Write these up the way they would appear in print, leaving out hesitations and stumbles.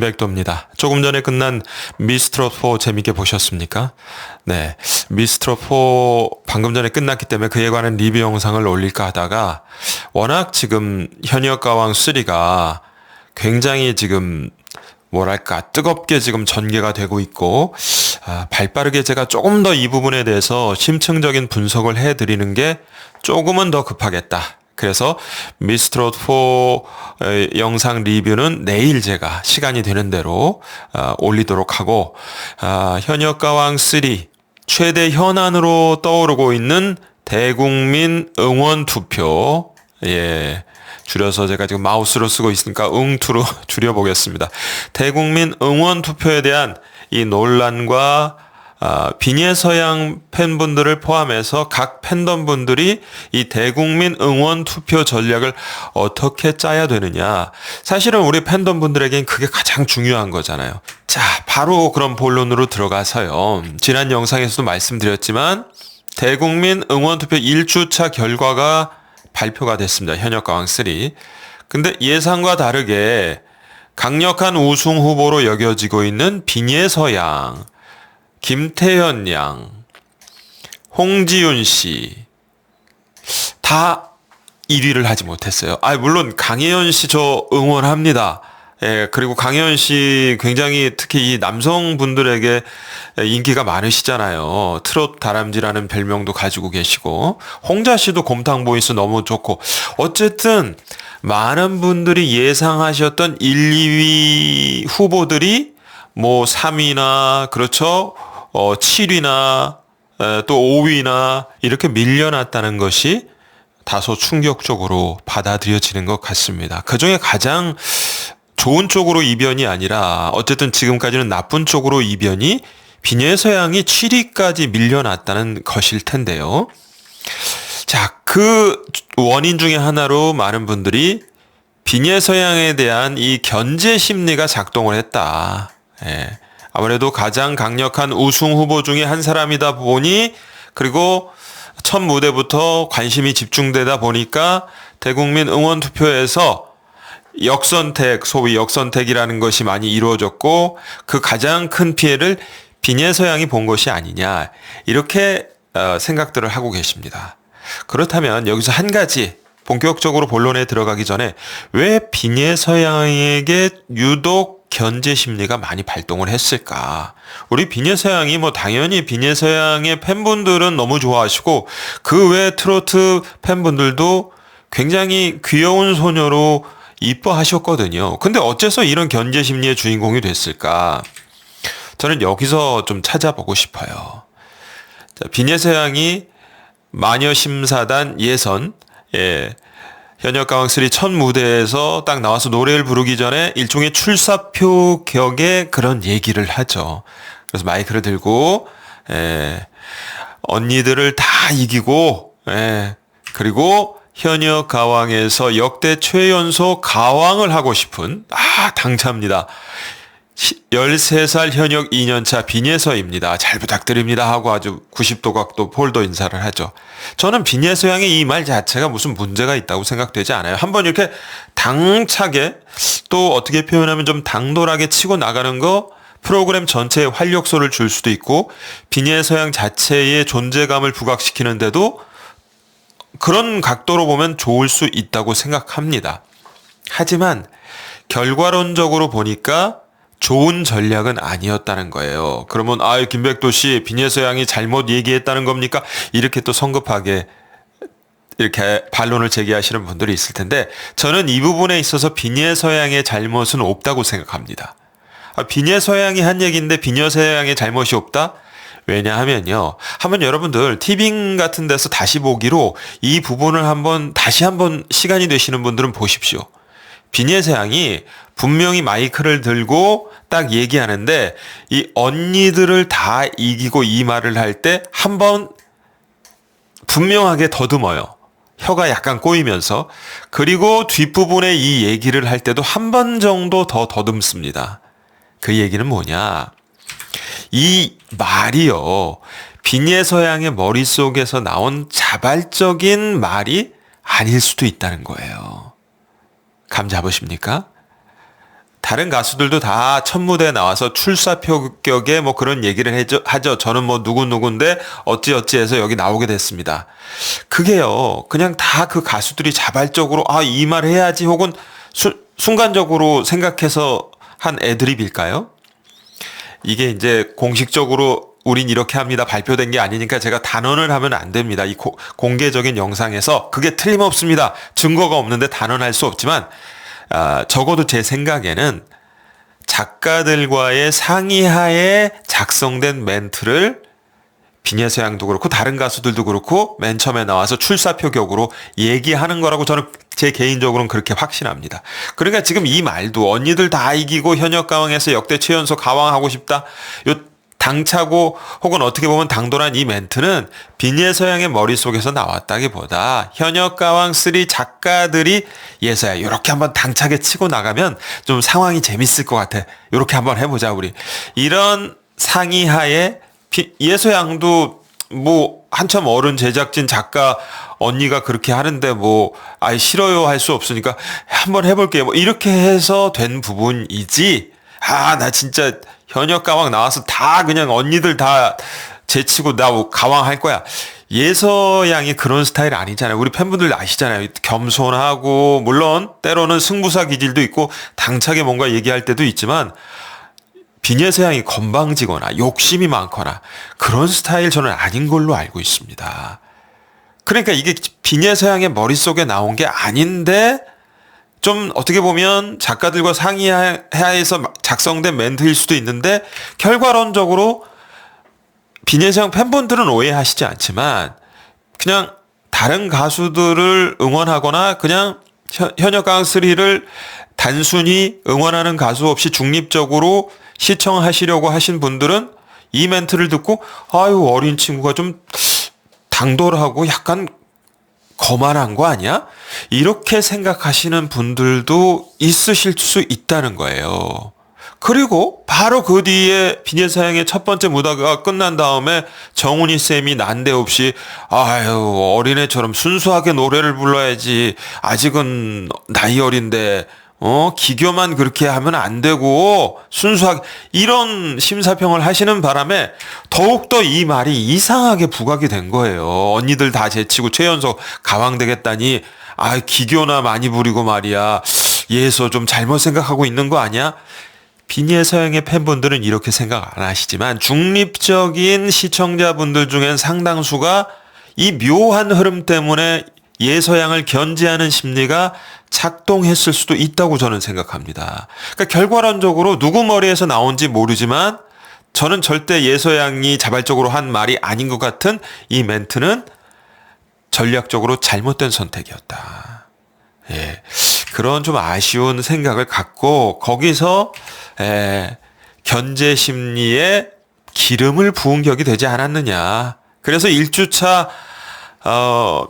김백도입니다. 조금 전에 끝난 미스트롯4 재밌게 보셨습니까? 네. 미스트롯4 방금 전에 끝났기 때문에 그에 관한 리뷰 영상을 올릴까 하다가 워낙 지금 현역가왕 3가 굉장히 지금 뭐랄까 뜨겁게 지금 전개가 되고 있고 발빠르게 제가 조금 더 이 부분에 대해서 심층적인 분석을 해드리는 게 조금은 더 급하겠다. 그래서 미스트롯4 영상 리뷰는 내일 제가 시간이 되는 대로 올리도록 하고 현역가왕 3 최대 현안으로 떠오르고 있는 대국민 응원 투표 줄여서 제가 지금 마우스로 쓰고 있으니까 응투로 줄여보겠습니다. 대국민 응원 투표에 대한 이 논란과 비니에서양 팬분들을 포함해서 각 팬덤분들이 이 대국민 응원 투표 전략을 어떻게 짜야 되느냐. 사실은 우리 팬덤분들에겐 그게 가장 중요한 거잖아요. 자, 바로 그런 본론으로 들어가서요. 지난 영상에서도 말씀드렸지만 대국민 응원 투표 1주차 결과가 발표가 됐습니다. 현역가왕 3. 근데 예상과 다르게 강력한 우승 후보로 여겨지고 있는 비니에서 양, 김태현 양, 홍지윤 씨 다 1위를 하지 못했어요. 물론 강혜연 씨 저 응원합니다. 그리고 강혜연 씨 굉장히 특히 이 남성분들에게 인기가 많으시잖아요. 트롯 다람쥐라는 별명도 가지고 계시고 홍자 씨도 곰탕 보이스 너무 좋고 어쨌든 많은 분들이 예상하셨던 1, 2위 후보들이 뭐 3위나 그렇죠. 7위나 또 5위나 이렇게 밀려났다는 것이 다소 충격적으로 받아들여지는 것 같습니다. 그중에 가장 좋은 쪽으로 이변이 아니라 어쨌든 지금까지는 나쁜 쪽으로 이변이 비니에서 양이 7위까지 밀려났다는 것일 텐데요. 자, 그 원인 중에 하나로 많은 분들이 비니에서 양에 대한 이 견제 심리가 작동을 했다. 아무래도 가장 강력한 우승 후보 중에 한 사람이다 보니 그리고 첫 무대부터 관심이 집중되다 보니까 대국민 응원 투표에서 역선택, 소위 역선택이라는 것이 많이 이루어졌고 그 가장 큰 피해를 비니에서 양이 본 것이 아니냐 이렇게 생각들을 하고 계십니다. 그렇다면 여기서 한 가지 본격적으로 본론에 들어가기 전에 왜 비니에서 양에게 유독 견제 심리가 많이 발동을 했을까? 우리 비니에서 양이 당연히 비니에서 양의 팬분들은 너무 좋아하시고 그 외 트로트 팬분들도 굉장히 귀여운 소녀로 이뻐하셨거든요. 근데 어째서 이런 견제 심리의 주인공이 됐을까? 저는 여기서 좀 찾아보고 싶어요. 자, 비니에서 양이 마녀심사단 예선, 현역가왕 3 첫 무대에서 딱 나와서 노래를 부르기 전에 일종의 출사표 격의 그런 얘기를 하죠. 그래서 마이크를 들고, 언니들을 다 이기고, 그리고 현역 가왕에서 역대 최연소 가왕을 하고 싶은 당차입니다. 13살 현역 2년차 비니에서입니다. 잘 부탁드립니다 하고 아주 90도 각도 폴더 인사를 하죠. 저는 비니에서 양의 이 말 자체가 무슨 문제가 있다고 생각되지 않아요. 한번 이렇게 당차게 또 어떻게 표현하면 좀 당돌하게 치고 나가는 거 프로그램 전체에 활력소를 줄 수도 있고 비니에서 양 자체의 존재감을 부각시키는데도 그런 각도로 보면 좋을 수 있다고 생각합니다. 하지만 결과론적으로 보니까 좋은 전략은 아니었다는 거예요. 그러면 김백도 씨 비니에서 양이 잘못 얘기했다는 겁니까? 이렇게 또 성급하게 이렇게 반론을 제기하시는 분들이 있을 텐데 저는 이 부분에 있어서 비니에서 양의 잘못은 없다고 생각합니다. 비니에서 양이 한 얘기인데 비니에서 양의 잘못이 없다? 왜냐하면요. 한번 여러분들 티빙 같은 데서 다시 보기로 이 부분을 다시 한번 시간이 되시는 분들은 보십시오. 비니에서 양이 분명히 마이크를 들고 딱 얘기하는데 이 언니들을 다 이기고 이 말을 할 때 한번 분명하게 더듬어요. 혀가 약간 꼬이면서. 그리고 뒷부분에 이 얘기를 할 때도 한 번 정도 더 더듬습니다. 그 얘기는 뭐냐? 이 말이요. 비니에서 양의 머릿속에서 나온 자발적인 말이 아닐 수도 있다는 거예요. 감 잡으십니까? 다른 가수들도 다 첫 무대에 나와서 출사표격에 뭐 그런 얘기를 하죠. 저는 뭐 누구누구인데 어찌어찌 해서 여기 나오게 됐습니다. 그게요, 그냥 다 그 가수들이 자발적으로 이 말 해야지 혹은 순간적으로 생각해서 한 애드립일까요? 이게 이제 공식적으로 우린 이렇게 합니다 발표된 게 아니니까 제가 단언을 하면 안 됩니다. 이 공개적인 영상에서 그게 틀림없습니다. 증거가 없는데 단언할 수 없지만 적어도 제 생각에는 작가들과의 상의하에 작성된 멘트를 빈예서양도 그렇고 다른 가수들도 그렇고 맨 처음에 나와서 출사표격으로 얘기하는 거라고 저는 제 개인적으로는 그렇게 확신합니다. 그러니까 지금 이 말도 언니들 다 이기고 현역가왕에서 역대 최연소 가왕하고 싶다, 요 당차고 혹은 어떻게 보면 당돌한 이 멘트는 빈예서양의 머릿속에서 나왔다기보다 현역가왕 3 작가들이 예서야 이렇게 한번 당차게 치고 나가면 좀 상황이 재밌을 것 같아, 이렇게 한번 해보자 우리, 이런 상의하에 예서양도 뭐 한참 어른 제작진 작가 언니가 그렇게 하는데 뭐 싫어요 할 수 없으니까 한번 해볼게요 뭐 이렇게 해서 된 부분이지, 나 진짜 현역 가왕 나와서 다 그냥 언니들 다 제치고 나 가왕 할 거야, 예서양이 그런 스타일 아니잖아요. 우리 팬분들 아시잖아요. 겸손하고 물론 때로는 승부사 기질도 있고 당차게 뭔가 얘기할 때도 있지만 빈예서양이 건방지거나 욕심이 많거나 그런 스타일 저는 아닌 걸로 알고 있습니다. 그러니까 이게 빈예서양의 머릿속에 나온 게 아닌데 좀 어떻게 보면 작가들과 상의하에서 작성된 멘트일 수도 있는데 결과론적으로 빈예서양 팬분들은 오해하시지 않지만 그냥 다른 가수들을 응원하거나 그냥 현역가왕 3를 단순히 응원하는 가수 없이 중립적으로 시청하시려고 하신 분들은 이 멘트를 듣고 어린 친구가 좀 당돌하고 약간 거만한 거 아니야? 이렇게 생각하시는 분들도 있으실 수 있다는 거예요. 그리고 바로 그 뒤에 빈예서양의 첫 번째 무대가 끝난 다음에 정훈이 쌤이 난데없이 어린애처럼 순수하게 노래를 불러야지, 아직은 나이 어린데 기교만 그렇게 하면 안 되고 순수하게, 이런 심사평을 하시는 바람에 더욱더 이 말이 이상하게 부각이 된 거예요. 언니들 다 제치고 최연소 가왕 되겠다니 기교나 많이 부리고 말이야, 예서 좀 잘못 생각하고 있는 거 아니야? 빈예서양의 팬분들은 이렇게 생각 안 하시지만 중립적인 시청자분들 중엔 상당수가 이 묘한 흐름 때문에 예서양을 견제하는 심리가 작동했을 수도 있다고 저는 생각합니다. 그러니까 결과론적으로 누구 머리에서 나온지 모르지만 저는 절대 예서양이 자발적으로 한 말이 아닌 것 같은 이 멘트는 전략적으로 잘못된 선택이었다. 그런 좀 아쉬운 생각을 갖고 거기서 견제 심리에 기름을 부은 격이 되지 않았느냐. 그래서 1주차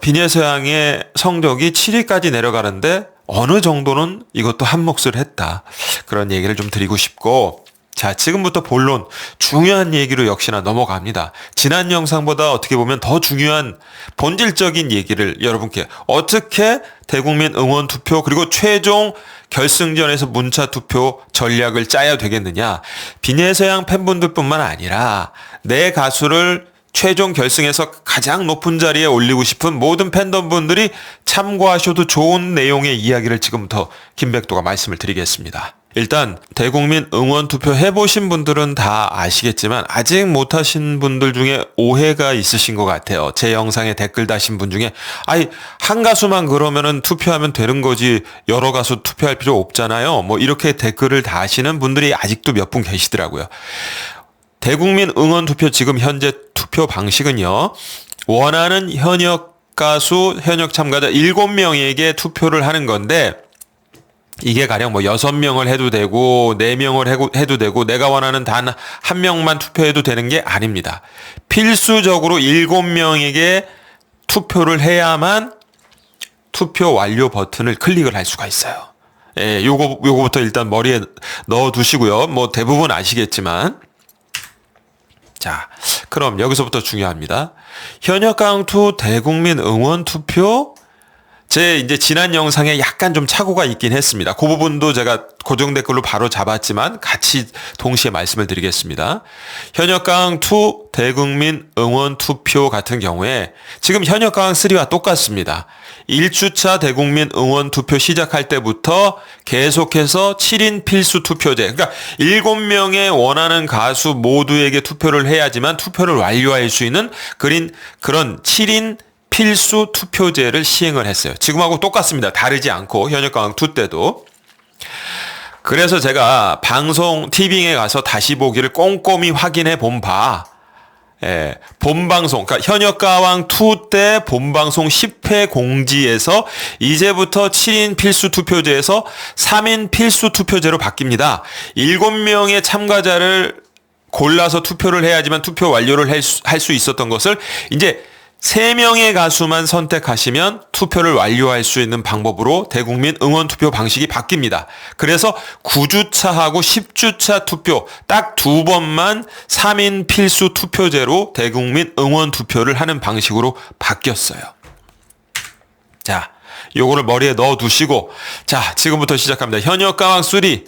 빈예서양의 성적이 7위까지 내려가는데 어느 정도는 이것도 한 몫을 했다, 그런 얘기를 좀 드리고 싶고, 자, 지금부터 본론, 중요한 얘기로 역시나 넘어갑니다. 지난 영상보다 어떻게 보면 더 중요한 본질적인 얘기를 여러분께, 어떻게 대국민 응원 투표 그리고 최종 결승전에서 문자 투표 전략을 짜야 되겠느냐. 빈예서양 팬분들뿐만 아니라 내 가수를 최종 결승에서 가장 높은 자리에 올리고 싶은 모든 팬덤분들이 참고하셔도 좋은 내용의 이야기를 지금부터 김백도가 말씀을 드리겠습니다. 일단 대국민 응원 투표 해보신 분들은 다 아시겠지만 아직 못하신 분들 중에 오해가 있으신 것 같아요. 제 영상에 댓글 다신 분 중에 한 가수만 그러면은 투표하면 되는 거지 여러 가수 투표할 필요 없잖아요, 뭐 이렇게 댓글을 다시는 분들이 아직도 몇 분 계시더라고요. 대국민 응원 투표 지금 현재 투표 방식은요, 원하는 현역 가수, 현역 참가자 7명에게 투표를 하는 건데, 이게 가령 뭐 6명을 해도 되고 4명을 해도 되고 내가 원하는 단 한 명만 투표해도 되는 게 아닙니다. 필수적으로 7명에게 투표를 해야만 투표 완료 버튼을 클릭을 할 수가 있어요. 요거부터 일단 머리에 넣어 두시고요. 뭐 대부분 아시겠지만. 자, 그럼 여기서부터 중요합니다. 현역 가왕2 대국민 응원 투표 제 이제 지난 영상에 약간 좀 착오가 있긴 했습니다. 그 부분도 제가 고정 댓글로 바로 잡았지만 같이 동시에 말씀을 드리겠습니다. 현역가왕2 대국민 응원 투표 같은 경우에 지금 현역가왕3와 똑같습니다. 1주차 대국민 응원 투표 시작할 때부터 계속해서 7인 필수 투표제, 그러니까 7명의 원하는 가수 모두에게 투표를 해야지만 투표를 완료할 수 있는 그런 7인 필수 투표제를 시행을 했어요. 지금하고 똑같습니다. 다르지 않고 현역가왕2 때도. 그래서 제가 방송 티빙에 가서 다시 보기를 꼼꼼히 확인해 본 바, 본방송, 그러니까 현역가왕2 때 본방송 10회 공지에서 이제부터 7인 필수 투표제에서 3인 필수 투표제로 바뀝니다. 7명의 참가자를 골라서 투표를 해야지만 투표 완료를 할 수 있었던 것을 이제 3명의 가수만 선택하시면 투표를 완료할 수 있는 방법으로 대국민 응원 투표 방식이 바뀝니다. 그래서 9주차하고 10주차 투표 딱 2번만 3인 필수 투표제로 대국민 응원 투표를 하는 방식으로 바뀌었어요. 자, 요거를 머리에 넣어 두시고, 자, 지금부터 시작합니다. 현역가왕3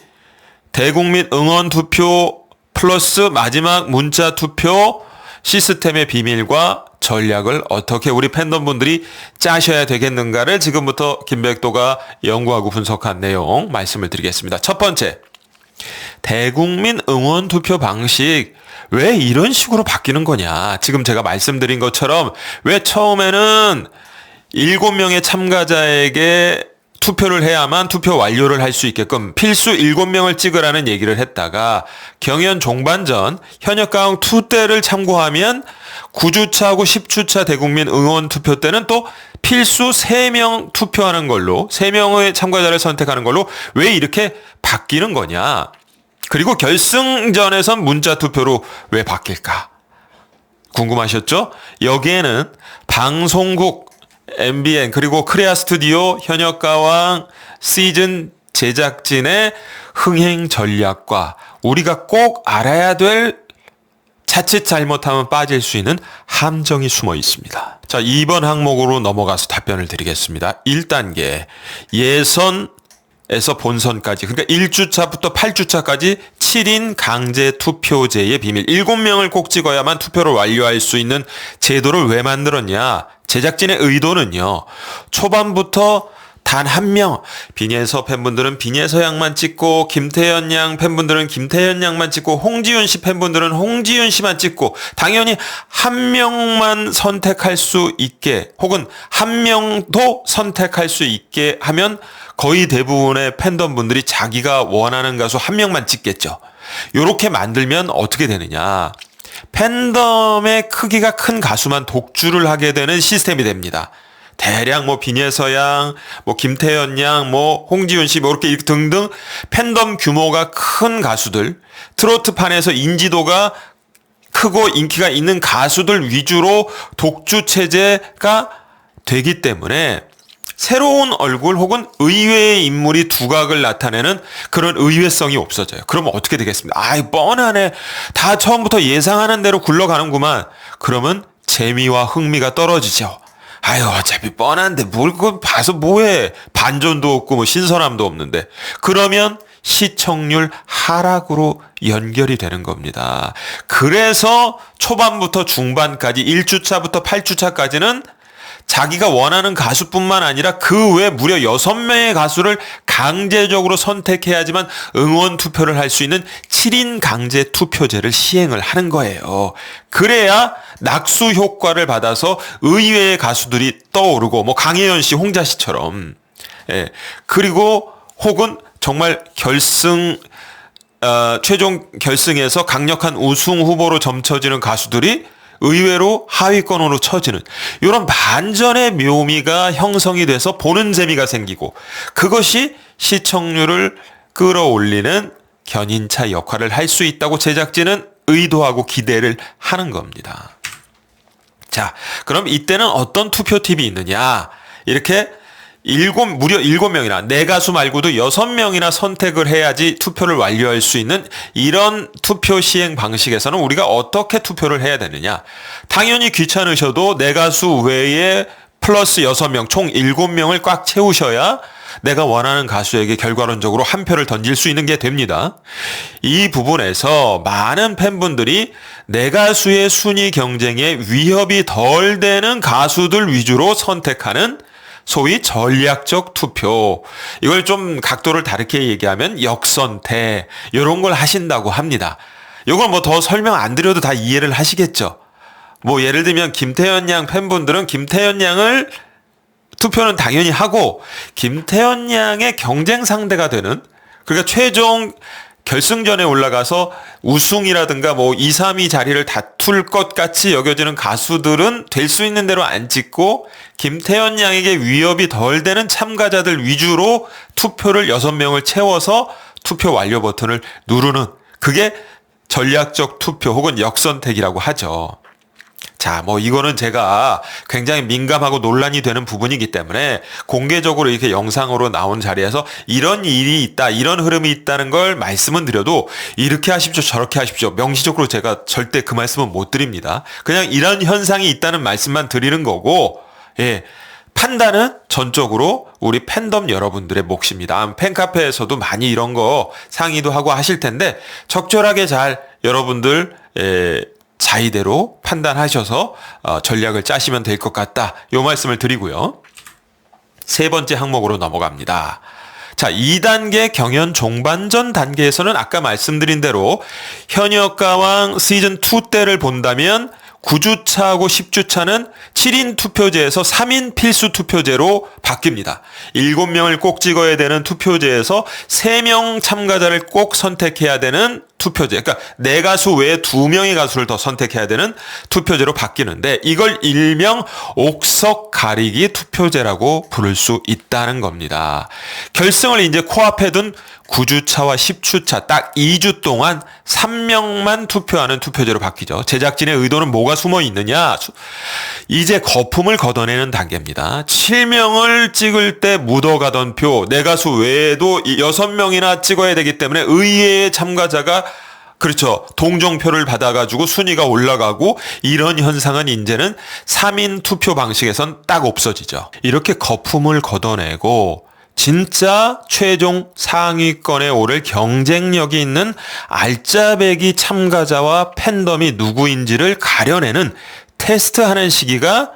대국민 응원 투표 플러스 마지막 문자 투표 시스템의 비밀과 전략을 어떻게 우리 팬덤분들이 짜셔야 되겠는가를 지금부터 김백도가 연구하고 분석한 내용 말씀을 드리겠습니다. 첫 번째, 대국민 응원 투표 방식 왜 이런 식으로 바뀌는 거냐. 지금 제가 말씀드린 것처럼 왜 처음에는 7명의 참가자에게 투표를 해야만 투표 완료를 할 수 있게끔 필수 7명을 찍으라는 얘기를 했다가 경연 종반전 현역가왕2 때를 참고하면 9주차하고 10주차 대국민 응원 투표 때는 또 필수 3명 투표하는 걸로 3명의 참가자를 선택하는 걸로 왜 이렇게 바뀌는 거냐. 그리고 결승전에선 문자 투표로 왜 바뀔까? 궁금하셨죠? 여기에는 방송국 MBN 그리고 크레아 스튜디오 현역가왕 시즌 제작진의 흥행 전략과 우리가 꼭 알아야 될 자칫 잘못하면 빠질 수 있는 함정이 숨어 있습니다. 자, 2번 항목으로 넘어가서 답변을 드리겠습니다. 1단계 예선에서 본선까지, 그러니까 1주차부터 8주차까지 7인 강제 투표제의 비밀. 7명을 꼭 찍어야만 투표를 완료할 수 있는 제도를 왜 만들었냐. 제작진의 의도는요, 초반부터 단 한 명, 빈예서 팬분들은 빈예서 양만 찍고, 김태현 양 팬분들은 김태현 양만 찍고, 홍지윤 씨 팬분들은 홍지윤 씨만 찍고, 당연히 한 명만 선택할 수 있게, 혹은 한 명도 선택할 수 있게 하면 거의 대부분의 팬덤분들이 자기가 원하는 가수 한 명만 찍겠죠. 요렇게 만들면 어떻게 되느냐. 팬덤의 크기가 큰 가수만 독주를 하게 되는 시스템이 됩니다. 대략 뭐 빈예서 양, 뭐 김태현 양, 뭐 홍지윤 씨, 뭐 이렇게 등등 팬덤 규모가 큰 가수들, 트로트판에서 인지도가 크고 인기가 있는 가수들 위주로 독주 체제가 되기 때문에 새로운 얼굴 혹은 의외의 인물이 두각을 나타내는 그런 의외성이 없어져요. 그러면 어떻게 되겠습니까? 아이, 뻔하네. 다 처음부터 예상하는 대로 굴러가는구만. 그러면 재미와 흥미가 떨어지죠. 아유, 어차피 뻔한데 뭘 그거 봐서 뭐해. 반전도 없고 뭐 신선함도 없는데. 그러면 시청률 하락으로 연결이 되는 겁니다. 그래서 초반부터 중반까지 1주차부터 8주차까지는 자기가 원하는 가수뿐만 아니라 그 외 무려 6명의 가수를 강제적으로 선택해야지만 응원 투표를 할 수 있는 7인 강제 투표제를 시행을 하는 거예요. 그래야 낙수 효과를 받아서 의외의 가수들이 떠오르고, 뭐 강혜연 씨, 홍자 씨처럼, 그리고 혹은 정말 최종 결승에서 강력한 우승 후보로 점쳐지는 가수들이 의외로 하위권으로 처지는 이런 반전의 묘미가 형성이 돼서 보는 재미가 생기고, 그것이 시청률을 끌어올리는 견인차 역할을 할 수 있다고 제작진은 의도하고 기대를 하는 겁니다. 자, 그럼 이때는 어떤 투표 팁이 있느냐. 이렇게 무려 7명이나, 네 가수 말고도 6명이나 선택을 해야지 투표를 완료할 수 있는 이런 투표 시행 방식에서는 우리가 어떻게 투표를 해야 되느냐. 당연히 귀찮으셔도 네 가수 외에 플러스 6명, 총 7명을 꽉 채우셔야 내가 원하는 가수에게 결과론적으로 한 표를 던질 수 있는 게 됩니다. 이 부분에서 많은 팬분들이 내 가수의 순위 경쟁에 위협이 덜 되는 가수들 위주로 선택하는 소위 전략적 투표. 이걸 좀 각도를 다르게 얘기하면 역선택. 이런 걸 하신다고 합니다. 이걸 뭐 더 설명 안 드려도 다 이해를 하시겠죠. 뭐 예를 들면 김태현 양 팬분들은 김태현 양을 투표는 당연히 하고 김태현 양의 경쟁 상대가 되는, 그러니까 최종 결승전에 올라가서 우승이라든가 뭐 2, 3위 자리를 다툴 것 같이 여겨지는 가수들은 될 수 있는 대로 안 찍고 김태현 양에게 위협이 덜 되는 참가자들 위주로 투표를 6명을 채워서 투표 완료 버튼을 누르는, 그게 전략적 투표 혹은 역선택이라고 하죠. 자, 뭐 이거는 제가 굉장히 민감하고 논란이 되는 부분이기 때문에 공개적으로 이렇게 영상으로 나온 자리에서 이런 일이 있다, 이런 흐름이 있다는 걸 말씀은 드려도 이렇게 하십시오, 저렇게 하십시오, 명시적으로 제가 절대 그 말씀은 못 드립니다. 그냥 이런 현상이 있다는 말씀만 드리는 거고, 예. 판단은 전적으로 우리 팬덤 여러분들의 몫입니다. 팬카페에서도 많이 이런 거 상의도 하고 하실 텐데 적절하게 잘 여러분들 자의대로 판단하셔서 전략을 짜시면 될 것 같다. 요 말씀을 드리고요. 세 번째 항목으로 넘어갑니다. 자, 2단계 경연 종반전 단계에서는 아까 말씀드린 대로 현역가왕 시즌2 때를 본다면 9주차하고 10주차는 7인 투표제에서 3인 필수 투표제로 바뀝니다. 7명을 꼭 찍어야 되는 투표제에서 3명 참가자를 꼭 선택해야 되는 투표제, 그러니까 내 가수 외에 2명의 가수를 더 선택해야 되는 투표제로 바뀌는데 이걸 일명 옥석 가리기 투표제라고 부를 수 있다는 겁니다. 결승을 이제 코앞에 둔 9주차와 10주차 딱 2주 동안 3명만 투표하는 투표제로 바뀌죠. 제작진의 의도는 뭐가 숨어 있느냐? 이제 거품을 걷어내는 단계입니다. 7명을 찍을 때 묻어가던 표, 내 가수 외에도 6명이나 찍어야 되기 때문에 의외의 참가자가 그렇죠. 동정표를 받아가지고 순위가 올라가고 이런 현상은 이제는 3인 투표 방식에선 딱 없어지죠. 이렇게 거품을 걷어내고 진짜 최종 상위권에 오를 경쟁력이 있는 알짜배기 참가자와 팬덤이 누구인지를 가려내는 테스트하는 시기가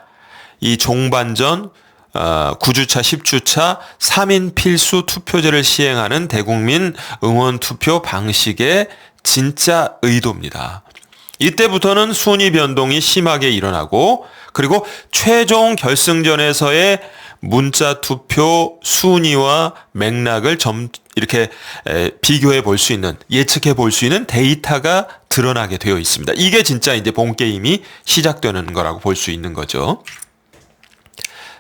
이 종반전 9주차, 10주차 3인 필수 투표제를 시행하는 대국민 응원투표 방식의 진짜 의도입니다. 이때부터는 순위 변동이 심하게 일어나고 그리고 최종 결승전에서의 문자 투표 순위와 맥락을 이렇게 비교해 볼 수 있는, 예측해 볼 수 있는 데이터가 드러나게 되어 있습니다. 이게 진짜 이제 본 게임이 시작되는 거라고 볼 수 있는 거죠.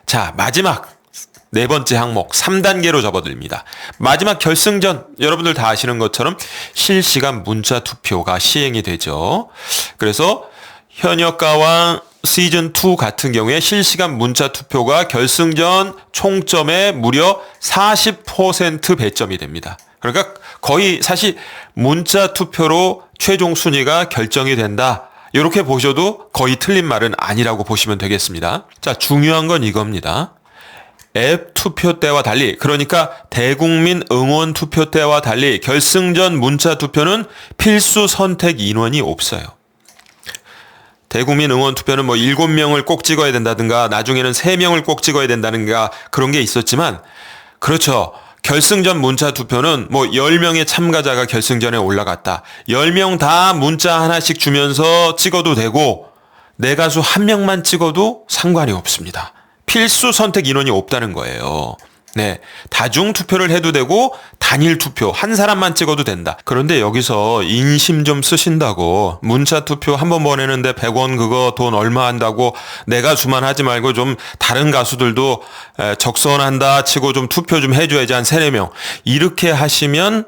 자, 마지막 네 번째 항목 3단계로 접어듭니다. 마지막 결승전, 여러분들 다 아시는 것처럼 실시간 문자 투표가 시행이 되죠. 그래서 현역가왕 시즌2 같은 경우에 실시간 문자 투표가 결승전 총점의 무려 40% 배점이 됩니다. 그러니까 거의 사실 문자 투표로 최종 순위가 결정이 된다. 이렇게 보셔도 거의 틀린 말은 아니라고 보시면 되겠습니다. 자, 중요한 건 이겁니다. 앱 투표 때와 달리, 그러니까 대국민 응원 투표 때와 달리 결승전 문자 투표는 필수 선택 인원이 없어요. 대국민 응원 투표는 뭐 7명을 꼭 찍어야 된다든가 나중에는 3명을 꼭 찍어야 된다든가 그런 게 있었지만, 그렇죠. 결승전 문자 투표는 뭐 10명의 참가자가 결승전에 올라갔다. 10명 다 문자 하나씩 주면서 찍어도 되고 내 가수 한 명만 찍어도 상관이 없습니다. 필수 선택 인원이 없다는 거예요. 네, 다중 투표를 해도 되고 단일 투표 한 사람만 찍어도 된다. 그런데 여기서 인심 좀 쓰신다고 문자 투표 한 번 보내는데 100원 그거 돈 얼마 한다고 내 가수만 하지 말고 좀 다른 가수들도 적선한다 치고 좀 투표 좀 해줘야지 한 3, 4명. 이렇게 하시면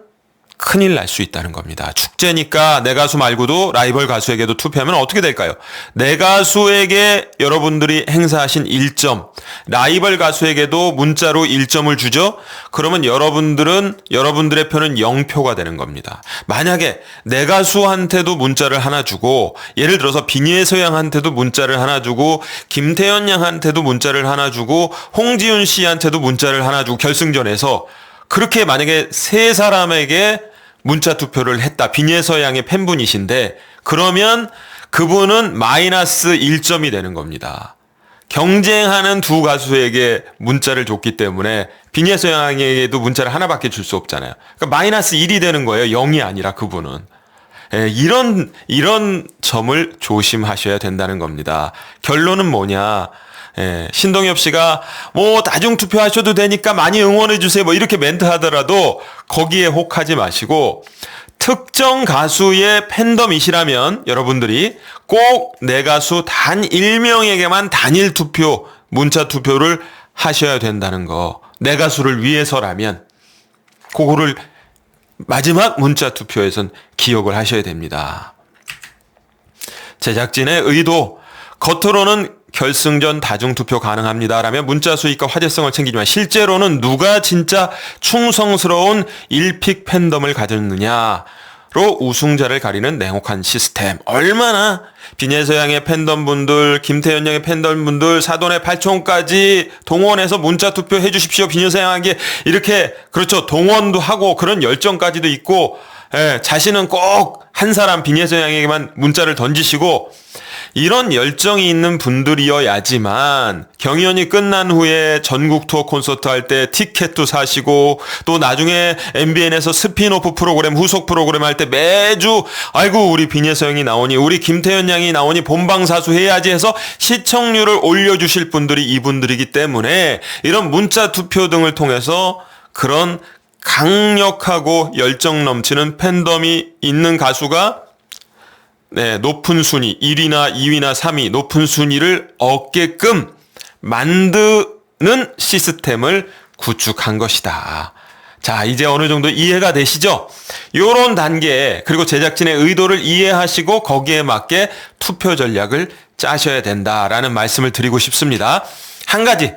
큰일 날 수 있다는 겁니다. 축제니까 내 가수 말고도 라이벌 가수에게도 투표하면 어떻게 될까요? 내 가수에게 여러분들이 행사하신 1점, 라이벌 가수에게도 문자로 1점을 주죠? 그러면 여러분들의 표는 0표가 되는 겁니다. 만약에 내 가수한테도 문자를 하나 주고, 예를 들어서 비니에서 양한테도 문자를 하나 주고, 김태현 양한테도 문자를 하나 주고, 홍지윤 씨한테도 문자를 하나 주고, 결승전에서 그렇게 만약에 세 사람에게 문자 투표를 했다. 비니에서 양의 팬분이신데, 그러면 그분은 마이너스 1점이 되는 겁니다. 경쟁하는 두 가수에게 문자를 줬기 때문에 비니에서 양에게도 문자를 하나밖에 줄 수 없잖아요. 그러니까 마이너스 1이 되는 거예요. 0이 아니라 그분은. 예, 이런 점을 조심하셔야 된다는 겁니다. 결론은 뭐냐? 예, 신동엽 씨가 뭐 다중투표 하셔도 되니까 많이 응원해 주세요. 뭐 이렇게 멘트 하더라도 거기에 혹하지 마시고, 특정 가수의 팬덤이시라면 여러분들이 꼭 내 가수 단 1명에게만 단일 투표, 문자 투표를 하셔야 된다는 거. 내 가수를 위해서라면 그거를 마지막 문자 투표에선 기억을 하셔야 됩니다. 제작진의 의도, 겉으로는 결승전 다중투표 가능합니다라며 문자 수익과 화제성을 챙기지만 실제로는 누가 진짜 충성스러운 1픽 팬덤을 가졌느냐로 우승자를 가리는 냉혹한 시스템. 얼마나 비니에서 양의 팬덤분들, 김태현 양의 팬덤분들, 사돈의 팔촌까지 동원해서 문자 투표 해주십시오. 비니에서 양에게 이렇게, 그렇죠, 동원도 하고 그런 열정까지도 있고, 예, 자신은 꼭 한 사람 비니에서 양에게만 문자를 던지시고, 이런 열정이 있는 분들이어야지만 경연이 끝난 후에 전국 투어 콘서트 할 때 티켓도 사시고, 또 나중에 MBN에서 스피노프 프로그램, 후속 프로그램 할 때 매주 아이고 우리 비니에서 형이 나오니, 우리 김태현 양이 나오니 본방사수 해야지 해서 시청률을 올려주실 분들이 이분들이기 때문에, 이런 문자 투표 등을 통해서 그런 강력하고 열정 넘치는 팬덤이 있는 가수가 높은 순위, 1위나 2위나 3위 높은 순위를 얻게끔 만드는 시스템을 구축한 것이다. 자, 이제 어느 정도 이해가 되시죠? 요런 단계, 그리고 제작진의 의도를 이해하시고 거기에 맞게 투표 전략을 짜셔야 된다라는 말씀을 드리고 싶습니다. 한 가지,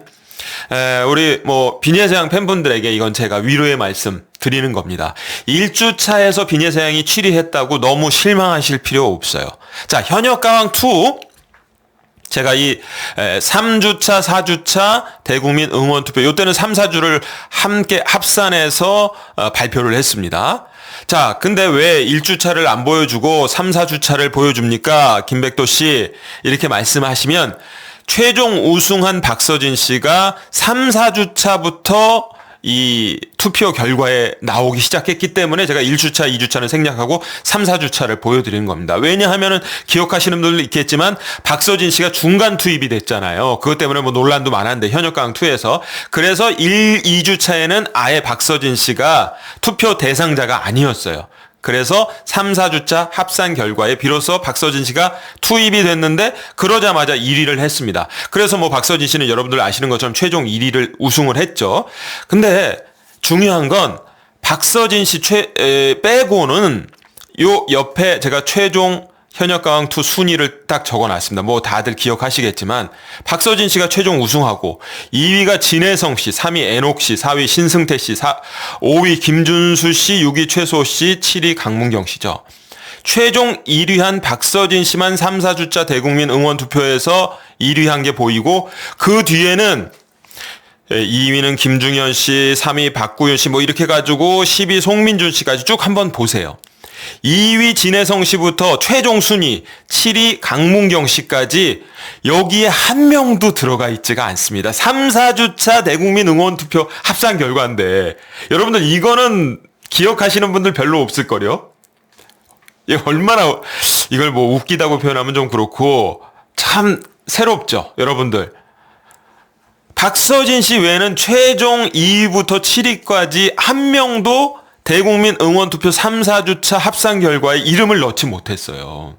우리 비니에서 양 팬분들에게 이건 제가 위로의 말씀 드리는 겁니다. 1주차에서 비니에서 양이 7위 했다고 너무 실망하실 필요 없어요. 자, 현역가왕2, 제가 이 3주차, 4주차 대국민 응원투표, 요때는 3, 4주를 함께 합산해서 발표를 했습니다. 자, 근데 왜 1주차를 안 보여주고 3, 4주차를 보여줍니까? 김백도 씨, 이렇게 말씀하시면, 최종 우승한 박서진 씨가 3, 4주차부터 이 투표 결과에 나오기 시작했기 때문에 제가 1주차, 2주차는 생략하고 3, 4주차를 보여드리는 겁니다. 왜냐하면은 기억하시는 분들도 있겠지만 박서진 씨가 중간 투입이 됐잖아요. 그것 때문에 뭐 논란도 많았는데, 현역강2에서. 그래서 1, 2주차에는 아예 박서진 씨가 투표 대상자가 아니었어요. 그래서 3, 4주차 합산 결과에 비로소 박서진 씨가 투입이 됐는데, 그러자마자 1위를 했습니다. 그래서 뭐 박서진 씨는 여러분들 아시는 것처럼 최종 1위를 우승을 했죠. 근데 중요한 건 박서진 씨 빼고는 요 옆에 제가 최종 현역가왕2 순위를 딱 적어놨습니다. 뭐 다들 기억하시겠지만 박서진 씨가 최종 우승하고, 2위가 진혜성 씨, 3위 애녹 씨, 4위 신승태 씨, 5위 김준수 씨, 6위 최소 씨, 7위 강문경 씨죠. 최종 1위한 박서진 씨만 3, 4주차 대국민 응원 투표에서 1위한 게 보이고, 그 뒤에는 2위는 김중현 씨, 3위 박구윤 씨, 뭐 이렇게 가지고 10위 송민준 씨까지 쭉 한번 보세요. 2위 진혜성 씨부터 최종 순위 7위 강문경 씨까지 여기에 한 명도 들어가 있지가 않습니다. 3, 4주차 대국민 응원 투표 합산 결과인데, 여러분들 이거는 기억하시는 분들 별로 없을걸요? 얼마나, 이걸 뭐 웃기다고 표현하면 좀 그렇고 참 새롭죠, 여러분들. 박서진 씨 외에는 최종 2위부터 7위까지 한 명도 대국민 응원투표 3, 4주차 합산 결과에 이름을 넣지 못했어요.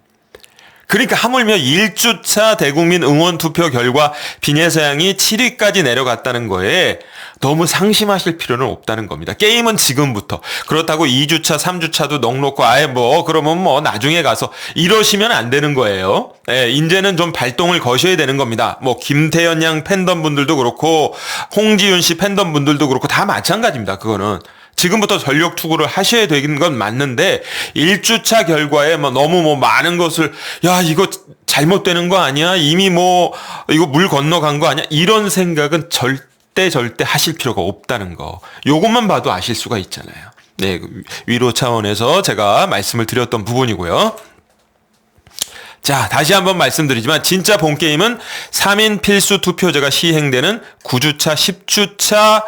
그러니까 하물며 1주차 대국민 응원 투표 결과 비례대장이 7위까지 내려갔다는 거에 너무 상심하실 필요는 없다는 겁니다. 게임은 지금부터. 그렇다고 2주차, 3주차도 넉넉고 아예 뭐 그러면 뭐 나중에 가서 이러시면 안 되는 거예요. 예, 이제는 좀 발동을 거셔야 되는 겁니다. 뭐 김태현 양 팬덤 분들도 그렇고 홍지윤 씨 팬덤 분들도 그렇고 다 마찬가지입니다. 그거는. 지금부터 전력 투구를 하셔야 되는 건 맞는데 1주차 결과에 뭐 너무 뭐 많은 것을 야 이거 잘못되는 거 아니야? 이미 뭐 이거 물 건너간 거 아니야? 이런 생각은 절대 하실 필요가 없다는 거. 요것만 봐도 아실 수가 있잖아요. 네, 위로 차원에서 제가 말씀을 드렸던 부분이고요. 자, 다시 한번 말씀드리지만 진짜 본 게임은 3인 필수 투표제가 시행되는 9주차, 10주차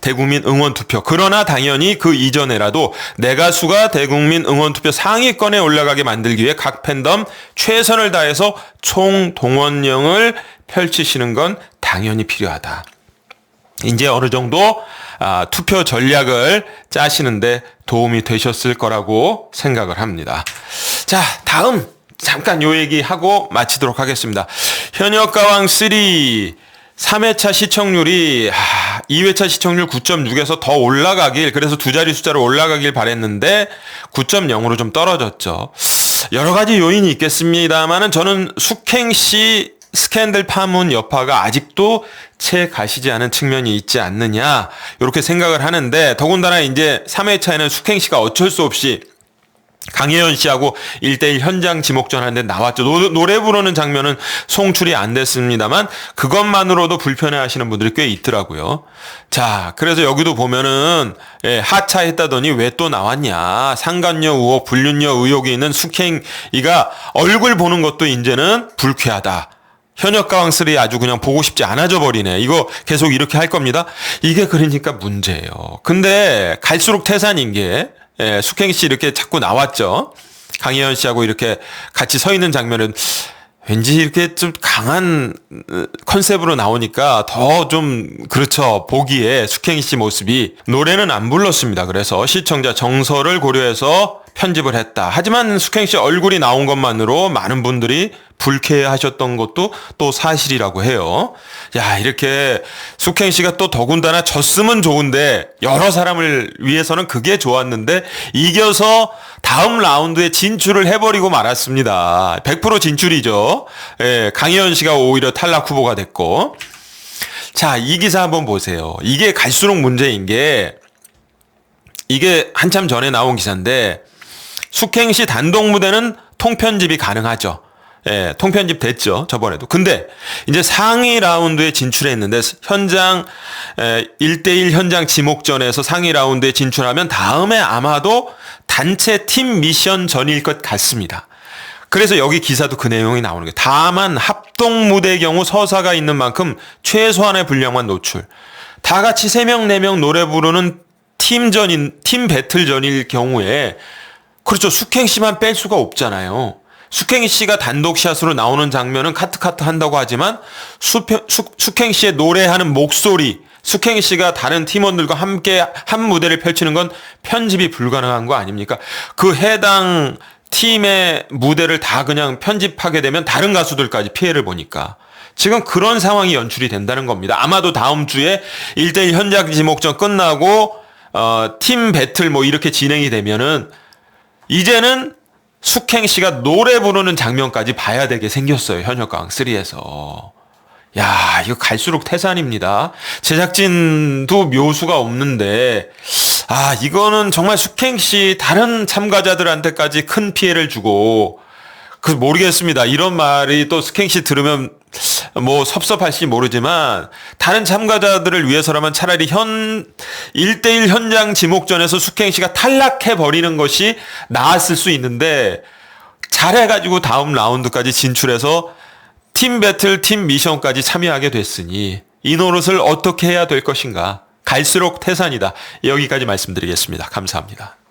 대국민 응원투표. 그러나 당연히 그 이전에라도 내가수가 대국민 응원투표 상위권에 올라가게 만들기 위해 각 팬덤 최선을 다해서 총동원령을 펼치시는 건 당연히 필요하다. 이제 어느 정도 투표 전략을 짜시는데 도움이 되셨을 거라고 생각을 합니다. 자, 다음 잠깐 요 얘기하고 마치도록 하겠습니다. 현역가왕 3 3회차 시청률이 2회차 시청률 9.6에서 더 올라가길, 그래서 두 자리 숫자로 올라가길 바랬는데 9.0으로 좀 떨어졌죠. 여러 가지 요인이 있겠습니다만은 저는 숙행시 스캔들 파문 여파가 아직도 채 가시지 않은 측면이 있지 않느냐 이렇게 생각을 하는데, 더군다나 이제 3회차에는 숙행시가 어쩔 수 없이 강혜연 씨하고 1대1 현장 지목전 하는데 나왔죠. 노래 부르는 장면은 송출이 안 됐습니다만 그것만으로도 불편해 하시는 분들이 꽤 있더라고요. 자, 그래서 여기도 보면은 하차했다더니 왜 또 나왔냐. 상간녀 의혹, 불륜녀 의혹이 있는 숙행이가 얼굴 보는 것도 이제는 불쾌하다. 현역가왕 3 아주 그냥 보고 싶지 않아져 버리네. 이거 계속 이렇게 할 겁니다. 이게 그러니까 문제예요. 근데 갈수록 태산인 게 숙행 씨 이렇게 자꾸 나왔죠. 강혜연 씨하고 이렇게 같이 서 있는 장면은 왠지 이렇게 좀 강한 컨셉으로 나오니까 더 좀 그렇죠. 보기에 숙행 씨 모습이. 노래는 안 불렀습니다. 그래서 시청자 정서를 고려해서 편집을 했다. 하지만 숙행 씨 얼굴이 나온 것만으로 많은 분들이 불쾌해하셨던 것도 또 사실이라고 해요. 야, 이렇게 숙행 씨가 또 더군다나 졌으면 좋은데 여러 사람을 위해서는 그게 좋았는데 이겨서 다음 라운드에 진출을 해버리고 말았습니다. 100% 진출이죠. 강혜연 씨가 오히려 탈락 후보가 됐고. 자, 이 기사 한번 보세요. 이게 갈수록 문제인 게, 이게 한참 전에 나온 기사인데 숙행 씨 단독 무대는 통편집이 가능하죠. 통편집 됐죠. 저번에도. 근데 이제 상위 라운드에 진출했는데 현장 1대1 현장 지목전에서 상위 라운드에 진출하면 다음에 아마도 단체 팀 미션 전일 것 같습니다. 그래서 여기 기사도 그 내용이 나오는 거예요. 다만 합동 무대의 경우 서사가 있는 만큼 최소한의 분량만 노출. 다 같이 3명, 4명 노래 부르는 팀 배틀전일 경우에 그렇죠. 숙행 씨만 뺄 수가 없잖아요. 숙행 씨가 단독 샷으로 나오는 장면은 카트 한다고 하지만 숙행 씨의 노래하는 목소리, 숙행 씨가 다른 팀원들과 함께 한 무대를 펼치는 건 편집이 불가능한 거 아닙니까? 그 해당 팀의 무대를 다 그냥 편집하게 되면 다른 가수들까지 피해를 보니까 지금 그런 상황이 연출이 된다는 겁니다. 아마도 다음 주에 1대1 현장 지목전 끝나고 팀 배틀 뭐 이렇게 진행이 되면은 이제는 숙행 씨가 노래 부르는 장면까지 봐야 되게 생겼어요. 현역가왕 3에서. 야, 이거 갈수록 태산입니다. 제작진도 묘수가 없는데, 이거는 정말 숙행 씨 다른 참가자들한테까지 큰 피해를 주고, 모르겠습니다. 이런 말이 또 숙행 씨 들으면 뭐 섭섭할지 모르지만 다른 참가자들을 위해서라면 차라리 1대1 현장 지목전에서 숙행 씨가 탈락해 버리는 것이 나았을 수 있는데, 잘해가지고 다음 라운드까지 진출해서 팀 배틀, 팀 미션까지 참여하게 됐으니 이 노릇을 어떻게 해야 될 것인가. 갈수록 태산이다. 여기까지 말씀드리겠습니다. 감사합니다.